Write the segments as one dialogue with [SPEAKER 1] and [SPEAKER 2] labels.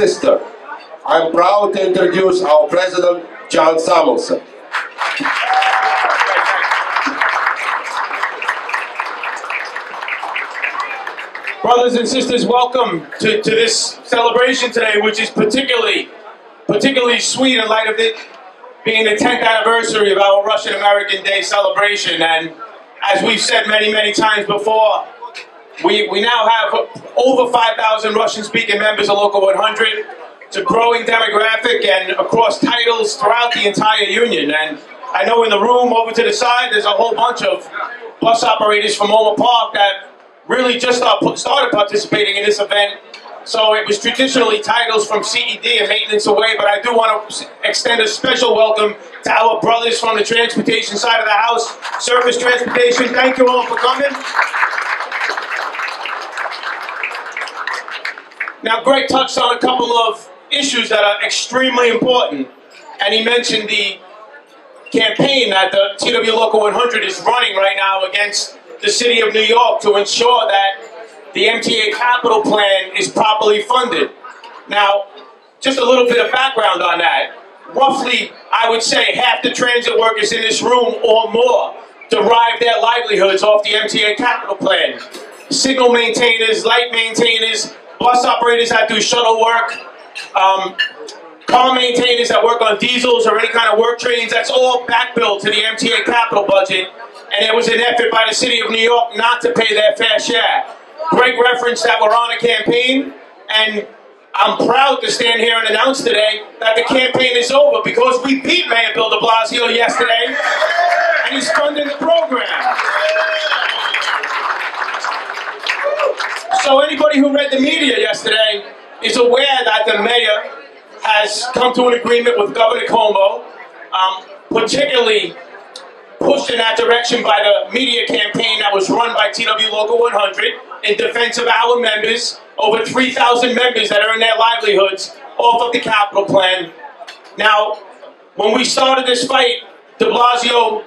[SPEAKER 1] sister. I'm proud to introduce our president, John Samuelsen.
[SPEAKER 2] Brothers and sisters, welcome to this celebration today, which is particularly sweet in light of it being the 10th anniversary of our Russian-American Day celebration. And as we've said many, many times before, we now have over 5,000 Russian-speaking members of Local 100. It's a growing demographic and across titles throughout the entire union. And I know in the room over to the side, there's a whole bunch of bus operators from Omer Park that really just started participating in this event. So it was traditionally titles from CED and maintenance away, but I do want to extend a special welcome to our brothers from the transportation side of the house, surface transportation. Thank you all for coming. Now, Greg touched on a couple of issues that are extremely important, and he mentioned the campaign that the TWU Local 100 is running right now against the City of New York to ensure that the MTA Capital Plan is properly funded. Now, just a little bit of background on that. Roughly, I would say half the transit workers in this room or more derive their livelihoods off the MTA Capital Plan. Signal maintainers, light maintainers, bus operators that do shuttle work, car maintainers that work on diesels or any kind of work trains, that's all backbilled to the MTA capital budget. And it was an effort by the City of New York not to pay their fair share. Greg referenced that we're on a campaign, and I'm proud to stand here and announce today that the campaign is over because we beat Mayor de Blasio yesterday, and he's funding the program. So anybody who read the media yesterday is aware that the mayor has come to an agreement with Governor Cuomo, particularly pushed in that direction by the media campaign that was run by TWU Local 100 in defense of our members, over 3,000 members that earn their livelihoods off of the capital plan. Now, when we started this fight, de Blasio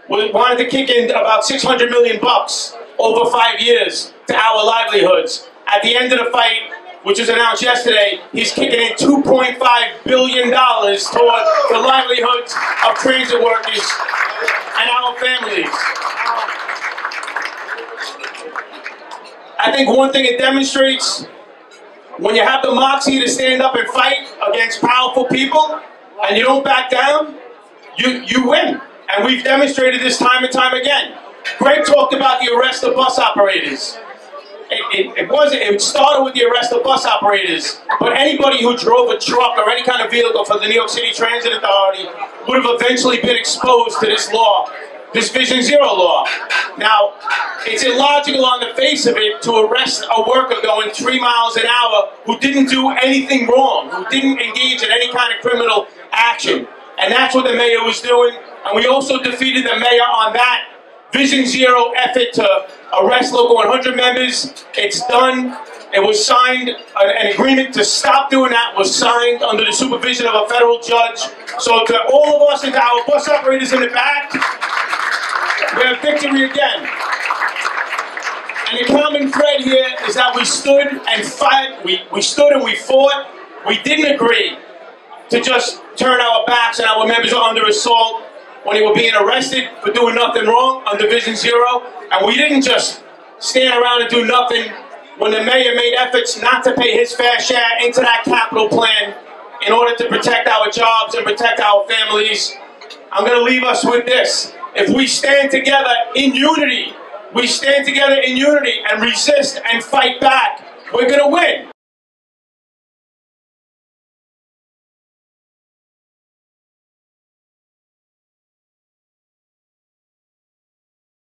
[SPEAKER 2] wanted to kick in about $600 million bucks over 5 years to our livelihoods. At the end of the fight, which was announced yesterday, he's kicking in $2.5 billion toward the livelihoods of transit workers and our families. I think one thing it demonstrates, when you have the moxie to stand up and fight against powerful people, and you don't back down, you win. And we've demonstrated this time and time again. Greg talked about the arrest of bus operators. It started with the arrest of bus operators, but anybody who drove a truck or any kind of vehicle for the New York City Transit Authority would have eventually been exposed to this law, this Vision Zero law. Now, it's illogical on the face of it to arrest a worker going 3 miles an hour who didn't do anything wrong, who didn't engage in any kind of criminal action. And that's what the mayor was doing. And we also defeated the mayor on that Vision Zero effort to arrest Local 100 members. It's done. It was signed. An agreement to stop doing that was signed under the supervision of a federal judge. So to all of us and to our bus operators in the back, we have victory again. And the common thread here is that we stood and fought. We stood and we fought. We didn't agree to just turn our backs and our members are under assault when they were being arrested for doing nothing wrong under Vision Zero. And we didn't just stand around and do nothing when the mayor made efforts not to pay his fair share into that capital plan in order to protect our jobs and protect our families. I'm going to leave us with this. If we stand together in unity, we stand together in unity and resist and fight back, we're going to win.